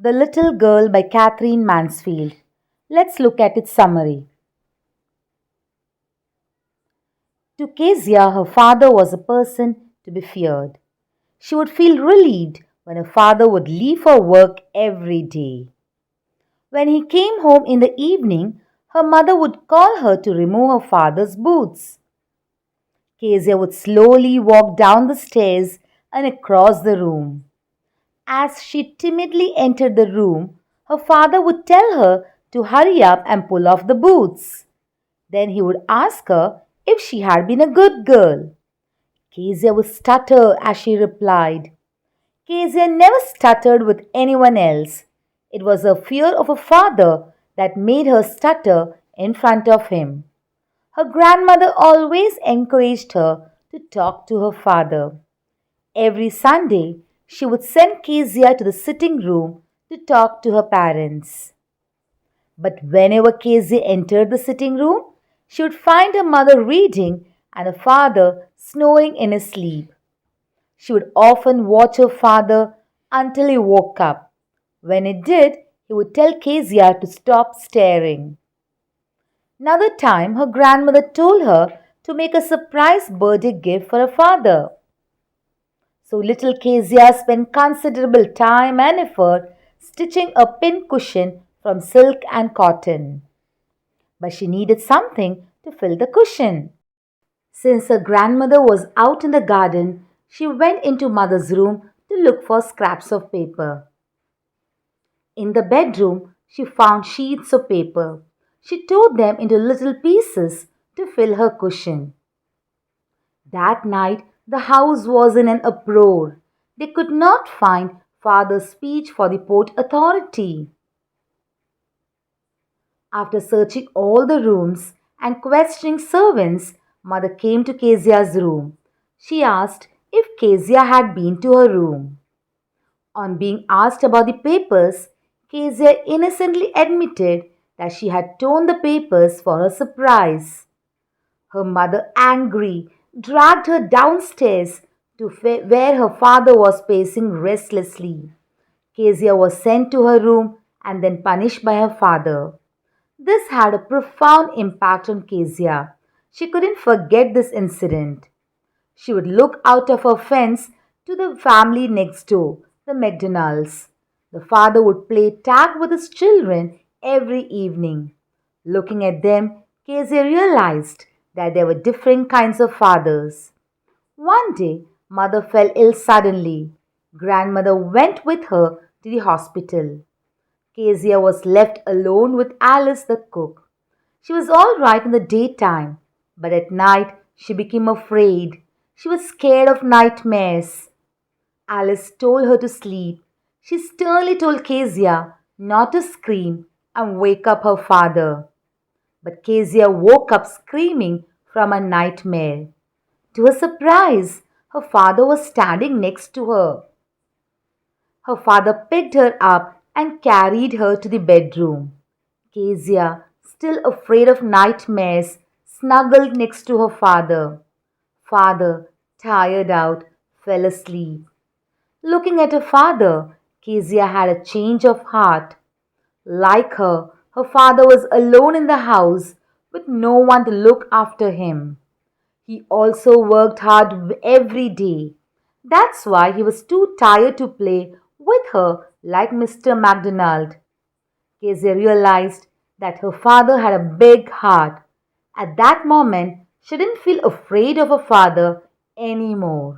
The Little Girl by Catherine Mansfield. Let's look at its summary. To Kezia, her father was a person to be feared. She would feel relieved when her father would leave for work every day. When he came home in the evening, her mother would call her to remove her father's boots. Kezia would slowly walk down the stairs and across the room. As she timidly entered the room, her father would tell her to hurry up and pull off the boots. Then he would ask her if she had been a good girl. Kezia would stutter as she replied. Kezia never stuttered with anyone else. It was her fear of her father that made her stutter in front of him. Her grandmother always encouraged her to talk to her father. Every Sunday, she would send Kezia to the sitting room to talk to her parents. But whenever Kezia entered the sitting room, she would find her mother reading and her father snoring in his sleep. She would often watch her father until he woke up. When he did, he would tell Kezia to stop staring. Another time, her grandmother told her to make a surprise birthday gift for her father. So little Kezia spent considerable time and effort stitching a pin cushion from silk and cotton. But she needed something to fill the cushion. Since her grandmother was out in the garden, she went into mother's room to look for scraps of paper. In the bedroom, she found sheets of paper. She tore them into little pieces to fill her cushion. That night, the house was in an uproar. They could not find father's speech for the Port Authority. After searching all the rooms and questioning servants, mother came to Kezia's room. She asked if Kezia had been to her room. On being asked about the papers, Kezia innocently admitted that she had torn the papers for her surprise. Her mother, angry, dragged her downstairs to where her father was pacing restlessly. Kezia was sent to her room and then punished by her father. This had a profound impact on Kezia. She couldn't forget this incident. She would look out of her fence to the family next door, the McDonalds. The father would play tag with his children every evening. Looking at them, Kezia realized that there were different kinds of fathers. One day, mother fell ill suddenly. Grandmother went with her to the hospital. Kezia was left alone with Alice the cook. She was all right in the daytime, but at night she became afraid. She was scared of nightmares. Alice told her to sleep. She sternly told Kezia not to scream and wake up her father. But Kezia woke up screaming from a nightmare. To her surprise, her father was standing next to her. Her father picked her up and carried her to the bedroom. Kezia, still afraid of nightmares, snuggled next to her father. Father, tired out, fell asleep. Looking at her father, Kezia had a change of heart. Like her father was alone in the house with no one to look after him. He also worked hard every day. That's why he was too tired to play with her like Mr. MacDonald. Kezia realized that her father had a big heart. At that moment, she didn't feel afraid of her father anymore.